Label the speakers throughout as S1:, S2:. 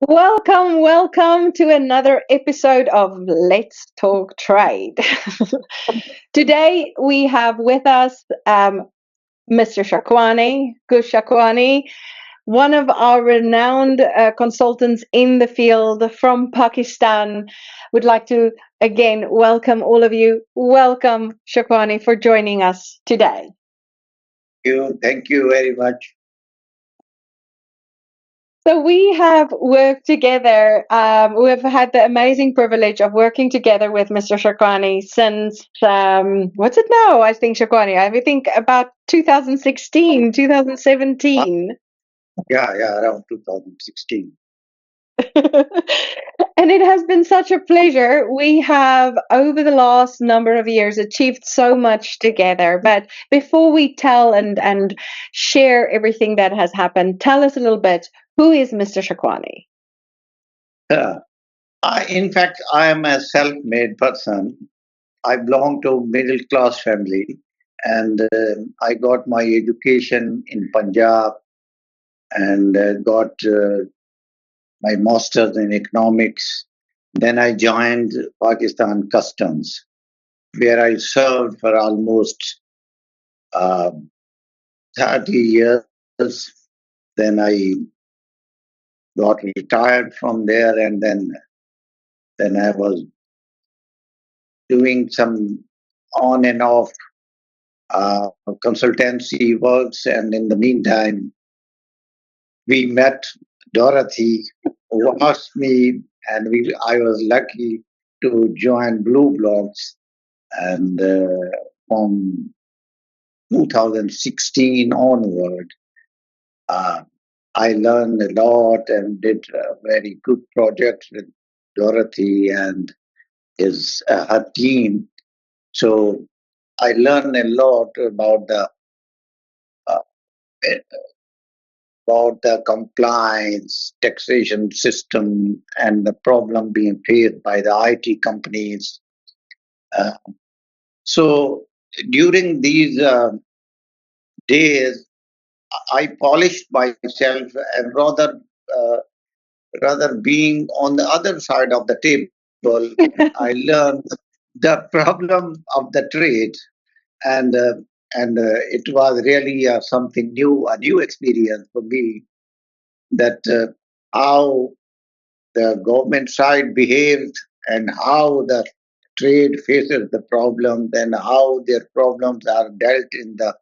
S1: Welcome to another episode of Let's Talk Trade. Today we have with us Mr. Shakwani, Kush Shakwani, one of our renowned consultants in the field from Pakistan. Would like to again welcome all of you. Welcome, Shakwani, for joining us today.
S2: Thank you very much.
S1: So we have worked together. We've had the amazing privilege of working together with Mr. Shakwani since what's it now? I think Shakwani. I think about 2016, 2017.
S2: Yeah, around 2016.
S1: And it has been such a pleasure. We have, over the last number of years, achieved so much together. But before we tell and share everything that has happened, tell us a little bit, who is Mr. Shakwani?
S2: In fact, I am a self-made person. I belong to middle class family, and I got my education in Punjab and got my master's in economics. Then I joined Pakistan Customs, where I served for almost uh, 30 years. Then I got retired from there, and then I was doing some on and off consultancy works. And in the meantime, we met Dorothy, who asked me, and I was lucky to join Blue Blocks. And from 2016 onward, uh, I learned a lot and did very good projects with Dorothy and her team. So I learned a lot uh, about the compliance taxation system and the problem being faced by the IT companies. Uh, so during these days, I polished myself and uh, rather being on the other side of the table, I learned the problem of the trade, and it was really something new, a new experience for me. That how the government side behaves and how the trade faces the problems and how their problems are dealt in the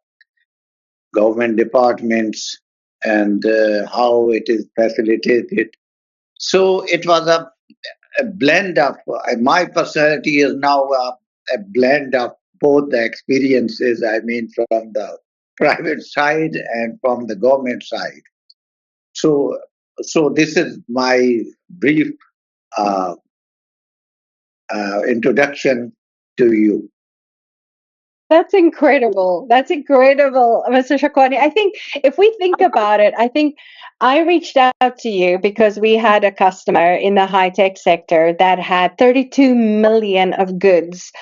S2: government departments and how it is facilitated. So it was a blend of my personality is now a blend of both the experiences. I mean, from the private side and from the government side. So, so this is my brief uh, introduction to you.
S1: That's incredible. That's incredible, Mr. Shakwani. I think if we think about it, I think I reached out to you because we had a customer in the high tech sector that had 32 million of goods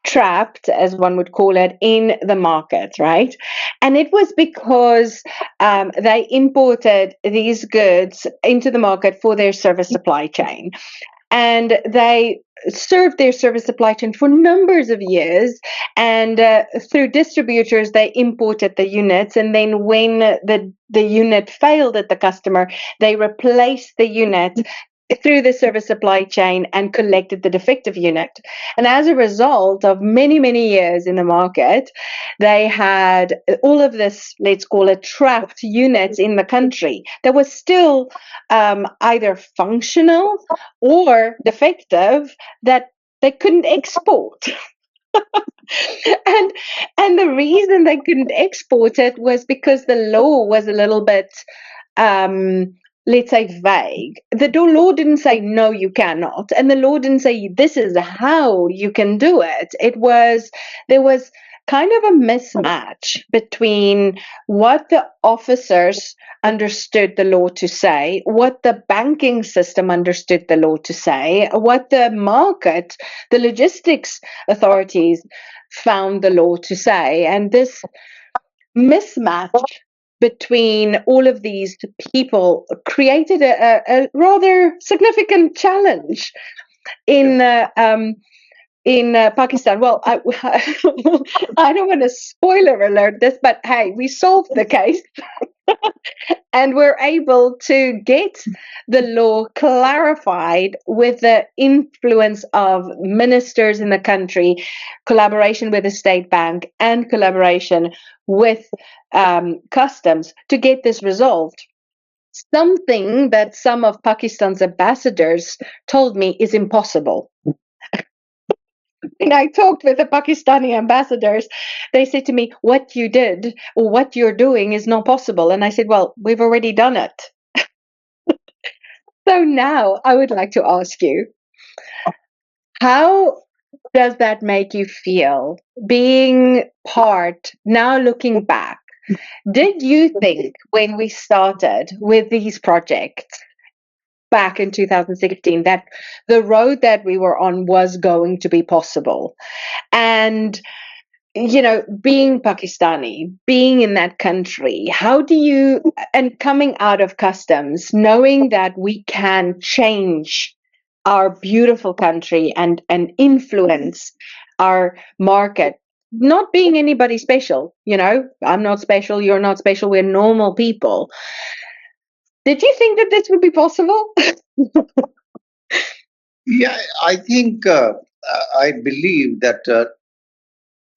S1: trapped, as one would call it, in the market, right? And it was because they imported these goods into the market for their service supply chain. And they served their service supply chain for numbers of years, and through distributors they imported the units, and then when the unit failed at the customer, they replaced the unit through the service supply chain and collected the defective unit. And as a result of many years in the market, they had all of this, let's call it, trapped units in the country that was still either functional or defective, that they couldn't export. and and the reason they couldn't export it was because the law was a little bit let's say vague. The law didn't say no, you cannot, and the law didn't say this is how you can do it. There was kind of a mismatch between what the officers understood the law to say, what the banking system understood the law to say, what the market, the logistics authorities found the law to say. And this mismatch between all of these people created a rather significant challenge in Pakistan. Well, I don't want to spoiler alert this, but hey, we solved the case and we're able to get the law clarified with the influence of ministers in the country, collaboration with the state bank, and collaboration with customs to get this resolved. Something that some of Pakistan's ambassadors told me is impossible. And I talked with the Pakistani ambassadors. They said to me, "What you did or what you're doing is not possible." And I said, "Well, we've already done it." So now I would like to ask you, how does that make you feel being part, now looking back? Did you think when we started with these projects back in 2016 that the road that we were on was going to be possible? And being Pakistani, being in that country, how do you, and coming out of customs, knowing that we can change our beautiful country and influence our market, not being anybody special, I'm not special, you're not special, we're normal people. Did you think that this would be possible?
S2: Yeah, I think I believe that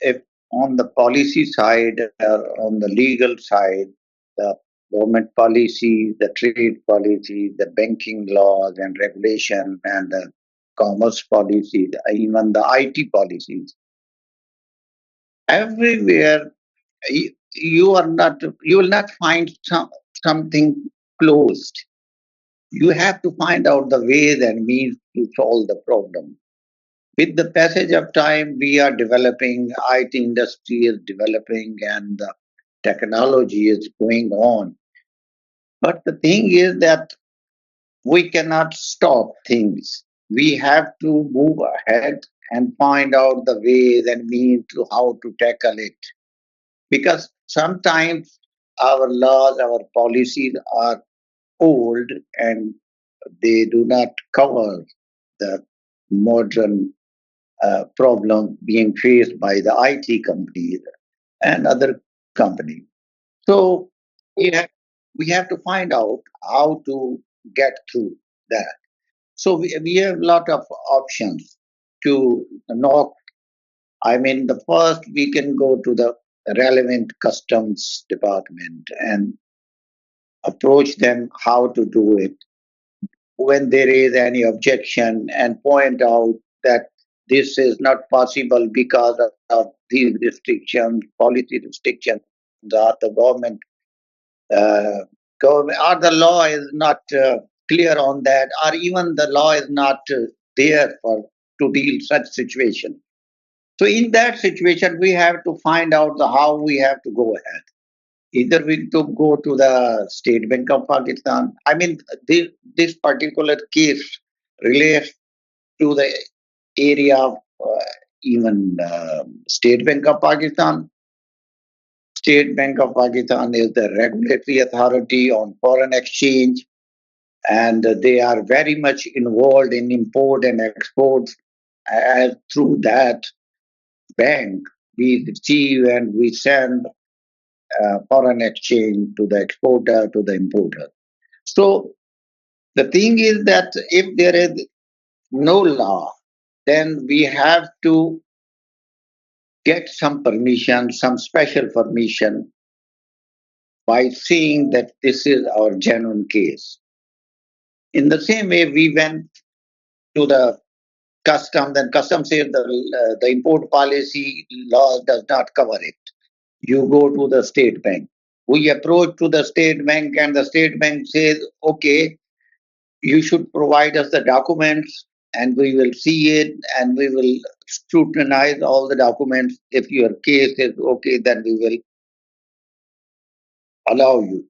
S2: if on the policy side or on the legal side, the government policy, the trade policy, the banking laws and regulation, and the commerce policies, even the IT policies, everywhere you will not find something closed. You have to find out the ways and means to solve the problem. With the passage of time, we are developing, IT industry is developing, and the technology is going on. But the thing is that we cannot stop things. We have to move ahead and find out the ways and means to how to tackle it. Because sometimes our laws, our policies are old and they do not cover the modern problem being faced by the IT companies and other companies. So we have to find out how to get through that. So we have a lot of options to knock. I mean, the first we can go to the relevant customs department and approach them how to do it when there is any objection and point out that this is not possible because of these restrictions, policy restrictions that the uh, government or the law is not clear on that, or even the law is not there for to deal such situation. So in that situation, we have to find out how we have to go ahead. Either we to go to the State Bank of Pakistan. I mean, this particular case relates to the area of even State Bank of Pakistan. State Bank of Pakistan is the regulatory authority on foreign exchange, and they are very much involved in import and exports. As through that bank, we receive and we send foreign exchange to the exporter, to the importer. So the thing is that if there is no law, then we have to get some permission, some special permission by saying that this is our genuine case. In the same way, we went to the customs, and customs says the import policy law does not cover it. You go to the state bank. We approach to the state bank, and the state bank says, okay, you should provide us the documents and we will see it and we will scrutinize all the documents. If your case is okay, then we will allow you.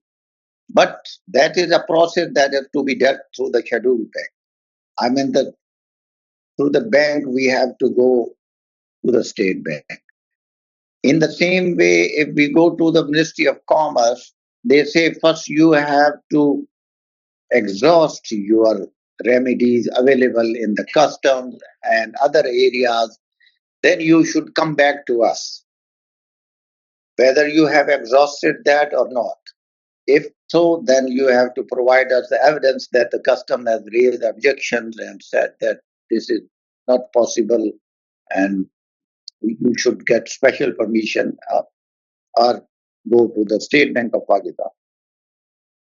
S2: But that is a process that has to be done through the scheduled bank. I mean, through the bank, we have to go to the state bank. In the same way, if we go to the Ministry of Commerce, they say first you have to exhaust your remedies available in the customs and other areas, then you should come back to us, whether you have exhausted that or not. If so, then you have to provide us the evidence that the custom has raised objections and said that this is not possible and you should get special permission or go to the State Bank of Pakistan.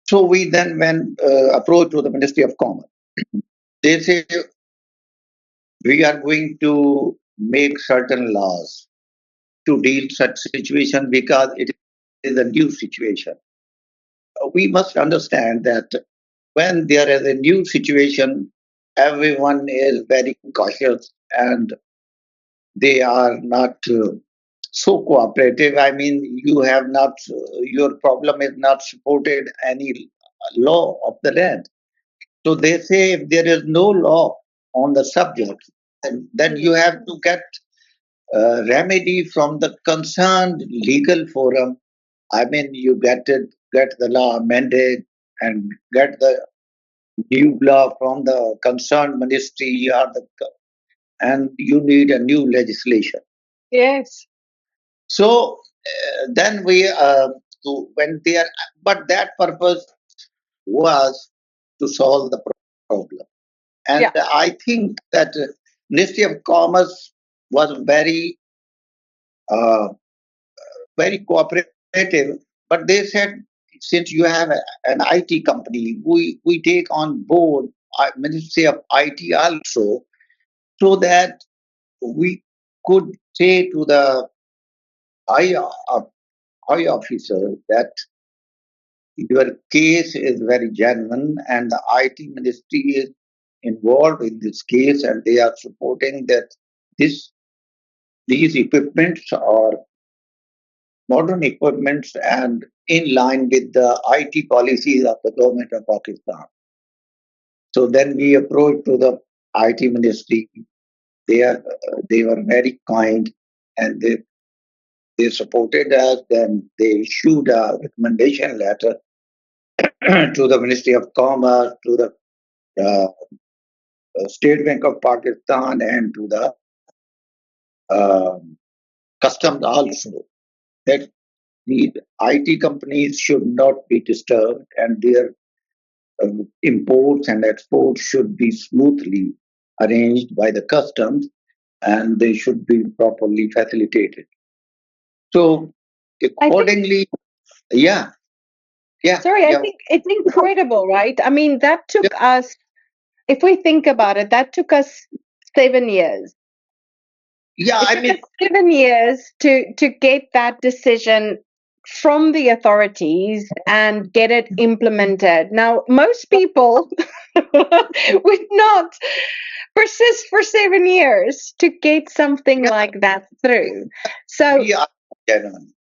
S2: So we then went approach to the Ministry of Commerce. They say we are going to make certain laws to deal such situation because it is a new situation. We must understand that when there is a new situation, everyone is very cautious and they are not so cooperative. I mean, you have not, your problem is not supported any law of the land. So they say if there is no law on the subject, then you have to get remedy from the concerned legal forum. I mean, you get the law amended and get the new law from the concerned ministry or and you need a new legislation.
S1: Yes.
S2: So then when they are, but that purpose was to solve the problem. And
S1: Yeah.
S2: I think that Ministry of Commerce was uh, very cooperative. But they said, since you have an IT company, we take on board Ministry of IT also, so that we could say to the high, uh, high officer that your case is very genuine and the IT ministry is involved in this case and they are supporting that this these equipments are modern equipments and in line with the IT policies of the government of Pakistan. So then we approached to the IT ministry. They were very kind and they supported us. Then they issued a recommendation letter to the Ministry of Commerce, to the uh, State Bank of Pakistan, and to the um customs also, that the IT companies should not be disturbed and their imports and exports should be smoothly arranged by the customs and they should be properly facilitated. So
S1: I think,
S2: accordingly, yeah, yeah,
S1: sorry, I
S2: yeah,
S1: think it's incredible, right? I mean, that took us, if we think about it, that took us 7 years.
S2: yeah.
S1: It
S2: I
S1: took
S2: mean,
S1: us 7 years to get that decision from the authorities and get it implemented. Now, most people would not persist for 7 years to get something
S2: yeah,
S1: like that through. So,
S2: we are genuine.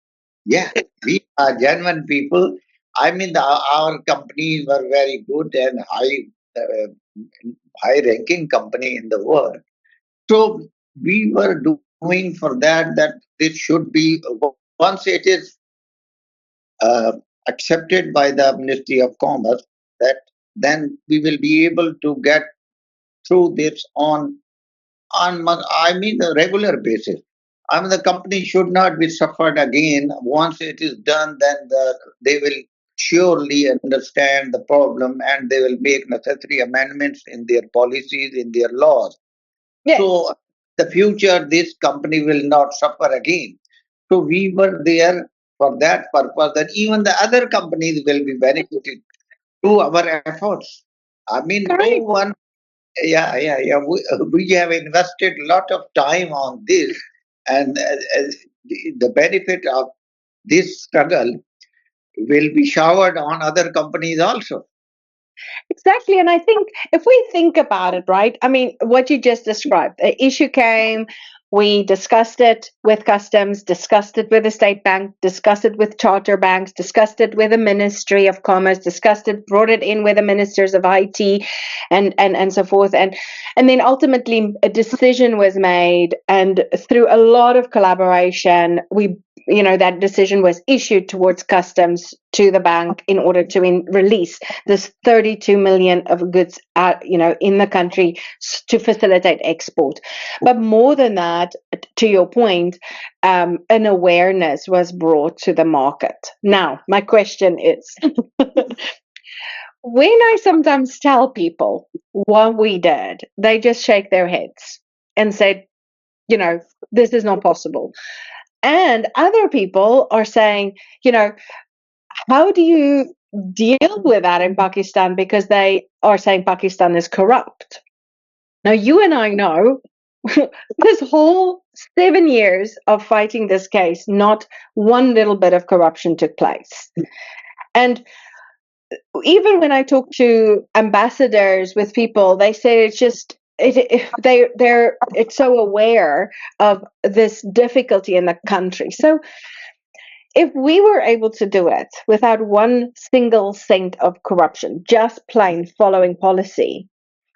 S2: Yeah, we are genuine people. I mean, our companies were very good and uh, high-ranking company in the world. So we were doing for that this should be once it is uh, accepted by the Ministry of Commerce, that then we will be able to get through this I mean the regular basis. I mean the company should not be suffered again. Once it is done, then they will surely understand the problem and they will make necessary amendments in their policies, in their laws.
S1: yes,
S2: So the future, this company will not suffer again. So we were there for that purpose, that even the other companies will be benefited through our efforts. I mean, no
S1: correct.
S2: one, yeah. We have invested a lot of time on this, and the benefit of this struggle will be showered on other companies also.
S1: Exactly. And I think if we think about it, right? I mean, what you just described, the issue came, we discussed it with customs, discussed it with the state bank, discussed it with charter banks, discussed it with the Ministry of Commerce, discussed it, brought it in with the ministers of IT and so forth. And then ultimately a decision was made, and through a lot of collaboration, that decision was issued towards customs to the bank in order to release this 32 million of goods, in the country to facilitate export. But more than that, to your point, an awareness was brought to the market. Now, my question is, when I sometimes tell people what we did, they just shake their heads and say, this is not possible. And other people are saying, how do you deal with that in Pakistan? Because they are saying Pakistan is corrupt. Now, you and I know this whole 7 years of fighting this case, not one little bit of corruption took place. And even when I talk to ambassadors with people, they say it's just it's so aware of this difficulty in the country. So if we were able to do it without one single cent of corruption, just plain following policy,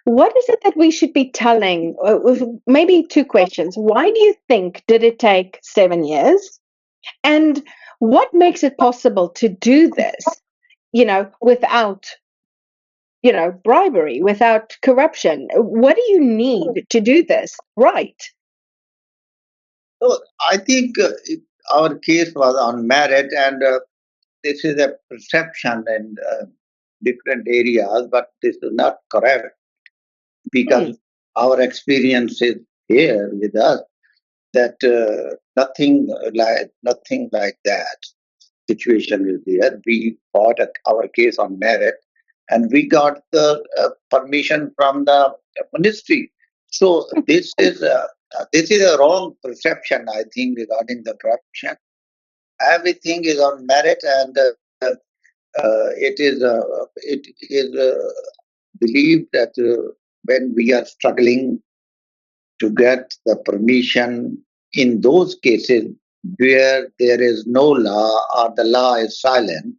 S1: what is it that we should be telling? Maybe two questions. Why do you think did it take 7 years? And what makes it possible to do this, without, bribery, without corruption? What do you need to do this right?
S2: So I think our case was on merit, and this is a perception in different areas, but this is not correct because our experience is here with us that nothing like that situation is there. We fought our case on merit, and we got the permission from the ministry. So this is a wrong perception, I think, regarding the corruption. Everything is on merit, and it is believed that when we are struggling to get the permission in those cases where there is no law or the law is silent,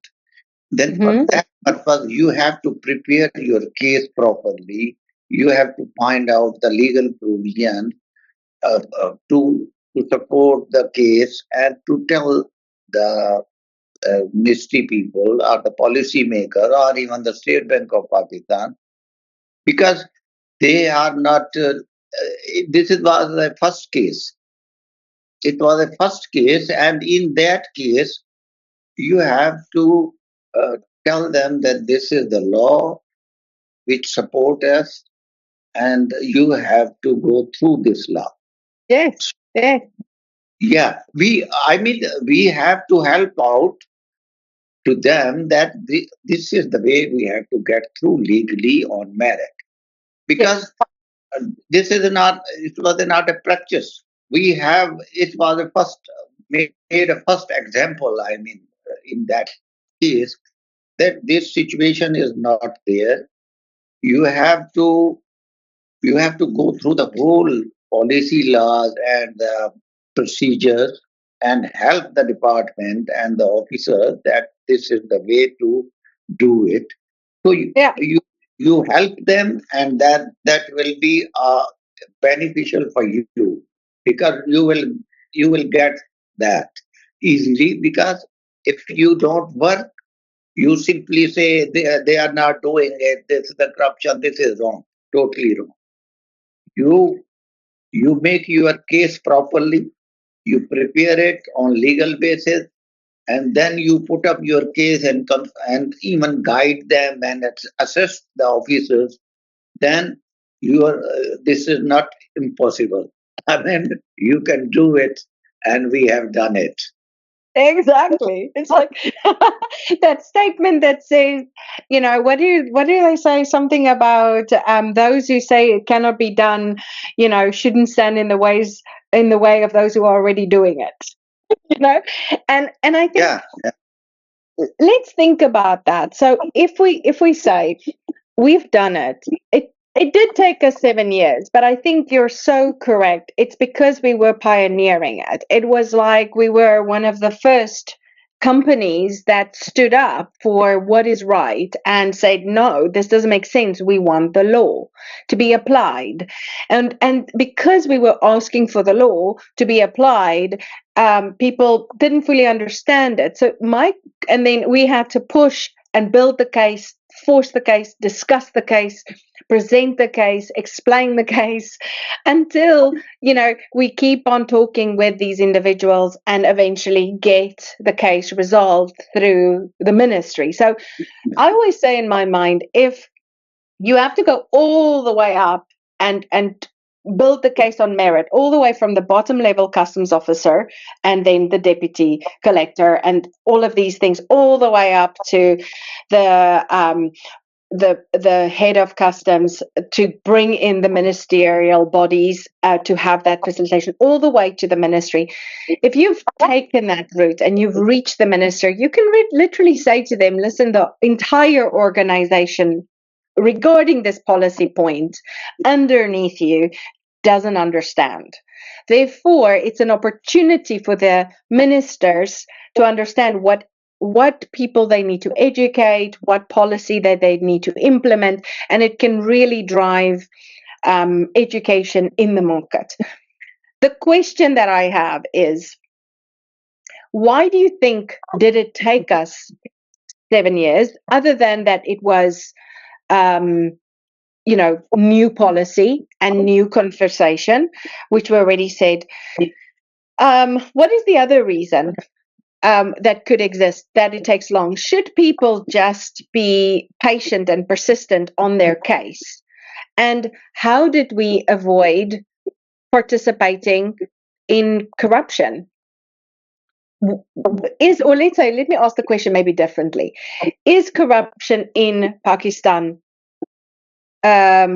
S2: then for that purpose, you have to prepare your case properly. You have to find out the legal provision to support the case and to tell the ministry people or the policy maker or even the State Bank of Pakistan, because they are not. Was the first case. It was a first case, and in that case, you have to tell them that this is the law which support us, and you have to go through this law.
S1: Yes. Yes.
S2: Yeah, we have to help out to them that this is the way we have to get through legally on merit, because this is not it was not a practice. It was a first made a first example. In that case, that this situation is not there. You have to go through the whole policy laws and procedures and help the department and the officers that this is the way to do it. So
S1: Yeah.
S2: you help them, and that will be beneficial for you because you will get that easily, because if you don't work, you simply say they are not doing it, this is the corruption, this is wrong, totally wrong. You you make your case properly, you prepare it on legal basis, and then you put up your case and even guide them and assist the officers. Then this is not impossible. You can do it, and we have done it.
S1: Exactly. It's like that statement that says, what do they say? Something about those who say it cannot be done, shouldn't stand in the way of those who are already doing it. You know, and I think
S2: Yeah,
S1: let's think about that. So if we say we've done it, it did take us 7 years, but I think you're so correct. It's because we were pioneering it. It was like we were one of the first companies that stood up for what is right and said, no, this doesn't make sense. We want the law to be applied. And because we were asking for the law to be applied, people didn't fully understand it. And then we had to push and build the case, force the case, discuss the case, present the case, explain the case, until, we keep on talking with these individuals and eventually get the case resolved through the ministry. So I always say in my mind, if you have to go all the way up and build the case on merit, all the way from the bottom level customs officer and then the deputy collector and all of these things, all the way up to the head of customs, to bring in the ministerial bodies to have that facilitation, all the way to the ministry. If you've taken that route and you've reached the minister, you can literally say to them, listen, the entire organization regarding this policy point underneath you doesn't understand. Therefore, it's an opportunity for the ministers to understand what people they need to educate, what policy that they need to implement, and it can really drive education in the market. The question that I have is, why do you think did it take us 7 years, other than that it was new policy and new conversation, which we already said. What is the other reason that could exist that it takes long? Should people just be patient and persistent on their case? And how did we avoid participating in corruption? Let me ask the question maybe differently. Is corruption in Pakistan, does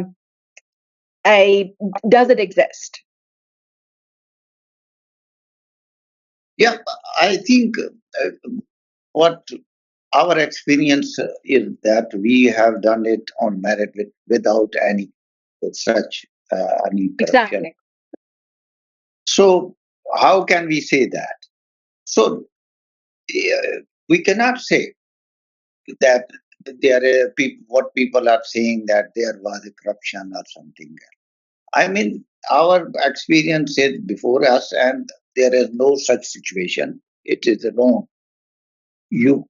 S1: it exist?
S2: Yeah, I think what our experience is that we have done it on merit without any such any corruption.
S1: Exactly.
S2: So how can we say that? So we cannot say that there are what people are saying, that there was a corruption or something. I mean, our experience is before us, and there is no such situation. It is wrong. You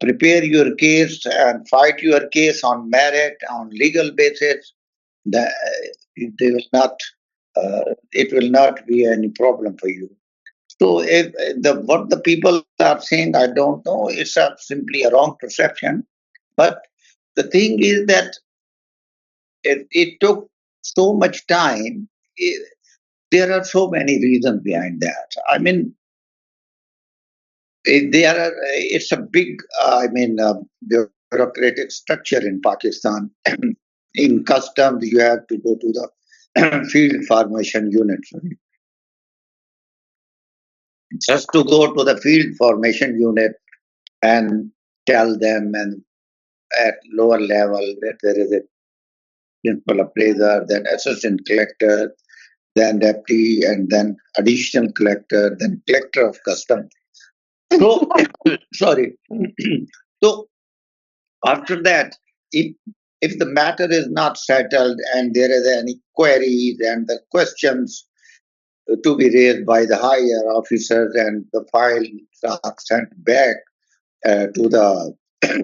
S2: prepare your case and fight your case on merit, on legal basis. The, they will not. It will not be any problem for you. So, if what the people are saying, I don't know. It's simply a wrong perception. But the thing is that it took so much time. There are so many reasons behind that. I mean, there are. It's a big. Bureaucratic structure in Pakistan. In customs, you have to go to the field formation unit. Sorry. Just to go to the field formation unit and tell them, and at lower level that there is a principal appraiser, then assistant collector, then deputy, and then additional collector, then collector of customs. So, sorry. So, after that, if the matter is not settled and there is any queries and the questions to be raised by the higher officers, and the files are sent back to the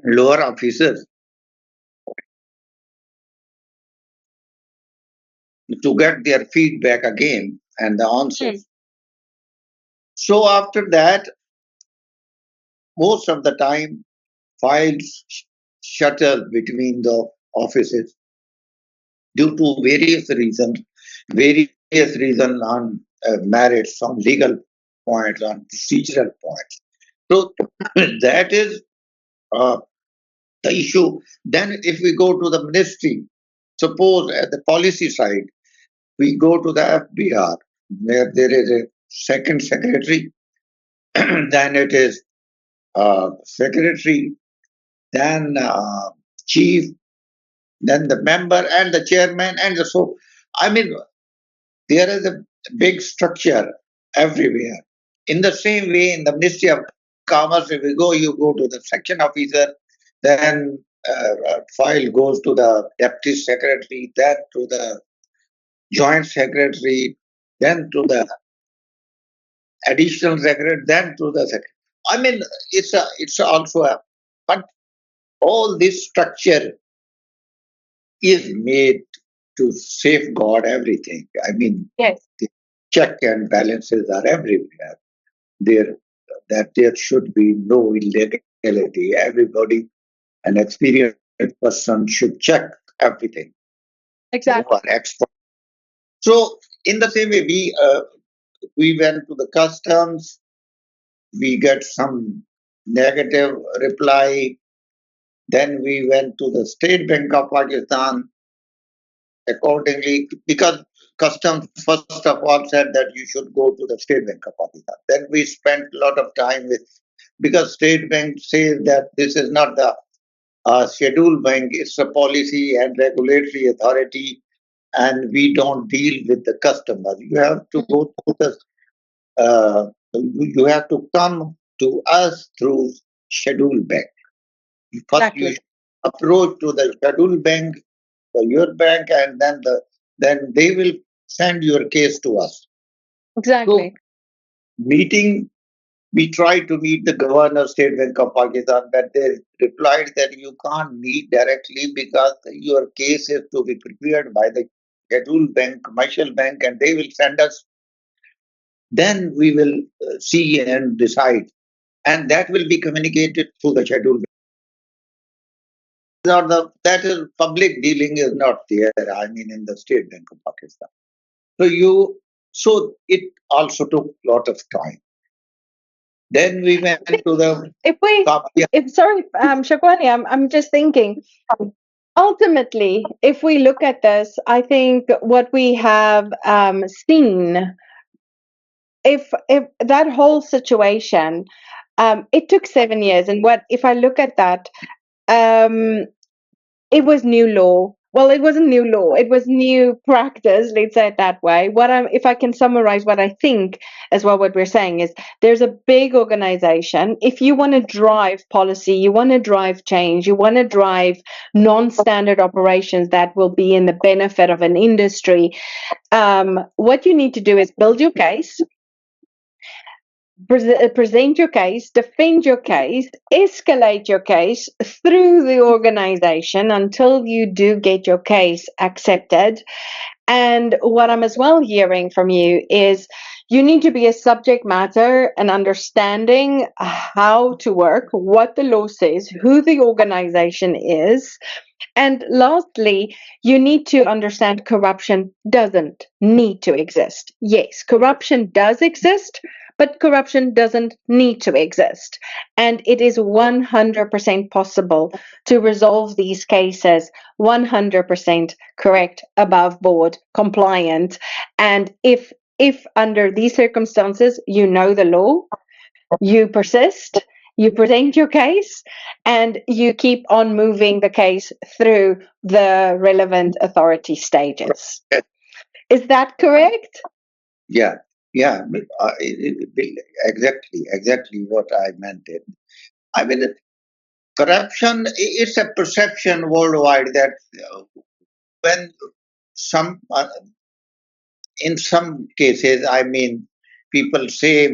S2: lower officers to get their feedback again and the answers. So after that, most of the time, files shuttle between the offices due to various reasons on merits, on legal points, on procedural points. So that is the issue. Then, if we go to the ministry, suppose at the policy side, we go to the FBR, where there is a second secretary, then it is secretary, then chief, then the member and the chairman, and so. I mean, there is a big structure everywhere. In the same way, in the Ministry of Commerce, if you go to the section officer, then file goes to the deputy secretary, then to the joint secretary, then to the additional secretary, then to the secretary. I mean, it's also a, but all this structure is made to safeguard everything. I mean,
S1: Yes,
S2: the check and balances are everywhere. There, that there should be no illegality. Everybody, an experienced person, should check everything. Who
S1: exactly.
S2: are experts. So, in the same way, we went to the customs. We get some negative reply. Then we went to the State Bank of Pakistan accordingly, because customs first of all said that you should go to the State Bank of Pakistan. Then we spent a lot of time with, because State Bank says that this is not the scheduled bank, it's a policy and regulatory authority, and we don't deal with the customers. You have to go to the, you have to come to us through scheduled bank. First, you
S1: Exactly.
S2: should approach to the scheduled bank, your bank, and then they will send your case to us. So,
S1: Exactly.
S2: meeting, we tried to meet the governor, State Bank of Pakistan, but they replied that you can't meet directly because your case is to be prepared by the scheduled bank, commercial bank, and they will send us. Then we will see and decide, and that will be communicated through the scheduled bank. Not the, that is public dealing is not there. I mean, in the State Bank of Pakistan. So it also took a lot of time. Then we went
S1: I think
S2: to the
S1: if we,
S2: copy.
S1: if sorry, Shakwani, I'm just thinking. Ultimately, if we look at this, I think what we have seen, if that whole situation, it took 7 years, and what if I look at that, um, it was new law. Well, it wasn't new law. It was new practice. Let's say it that way. If I can summarize what I think as well, what we're saying is there's a big organization. If you want to drive policy, you want to drive change, you want to drive non-standard operations that will be in the benefit of an industry. What you need to do is build your case, present your case, defend your case, escalate your case through the organization until you do get your case accepted. And what I'm as well hearing from you is you need to be a subject matter and understanding how to work, what the law says, who the organization is, and lastly, you need to understand corruption doesn't need to exist. Yes, corruption does exist, but corruption doesn't need to exist. And it is 100% possible to resolve these cases 100% correct, above board, compliant. And if under these circumstances you know the law, you persist, you present your case, and you keep on moving the case through the relevant authority stages. Is that correct?
S2: Yeah, yeah, exactly what I meant. It. I mean, corruption is a perception worldwide that when some, in some cases, I mean, people say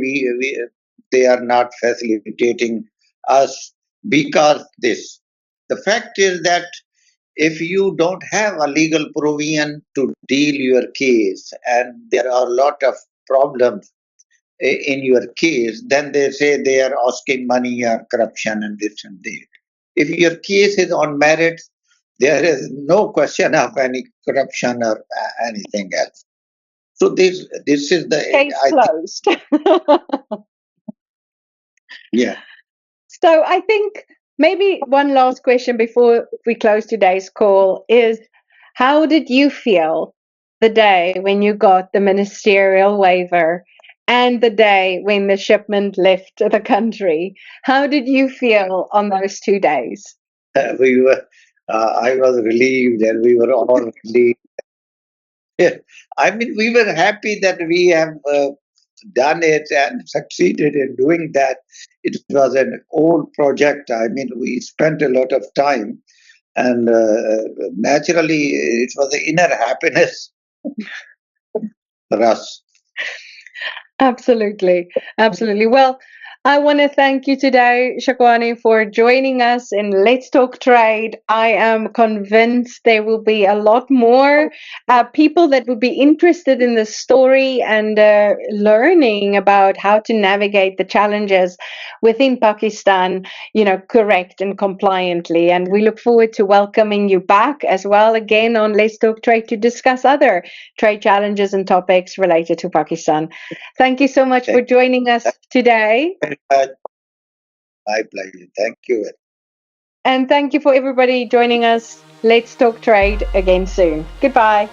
S2: they are not facilitating us because this. The fact is that if you don't have a legal provision to deal your case and there are a lot of problems in your case, then they say they are asking money or corruption and this and that. If your case is on merits, there is no question of any corruption or anything else. So this is the,
S1: Case
S2: I think,
S1: closed.
S2: yeah.
S1: So I think maybe one last question before we close today's call is how did you feel the day when you got the ministerial waiver and the day when the shipment left the country? How did you feel on those 2 days?
S2: We were, I was relieved and we were all relieved. I mean, we were happy that we have done it and succeeded in doing that. It was an old project. I mean, we spent a lot of time, and naturally, it was an inner happiness for us.
S1: Absolutely. Absolutely. Well, I want to thank you today, Shakwani, for joining us in Let's Talk Trade. I am convinced there will be a lot more people that would be interested in the story and learning about how to navigate the challenges within Pakistan, correct and compliantly. And we look forward to welcoming you back as well again on Let's Talk Trade to discuss other trade challenges and topics related to Pakistan. Thank you so much for
S2: Thank
S1: joining us today.
S2: you very much. My pleasure. Thank you.
S1: And thank you for everybody joining us. Let's talk trade again soon. Goodbye.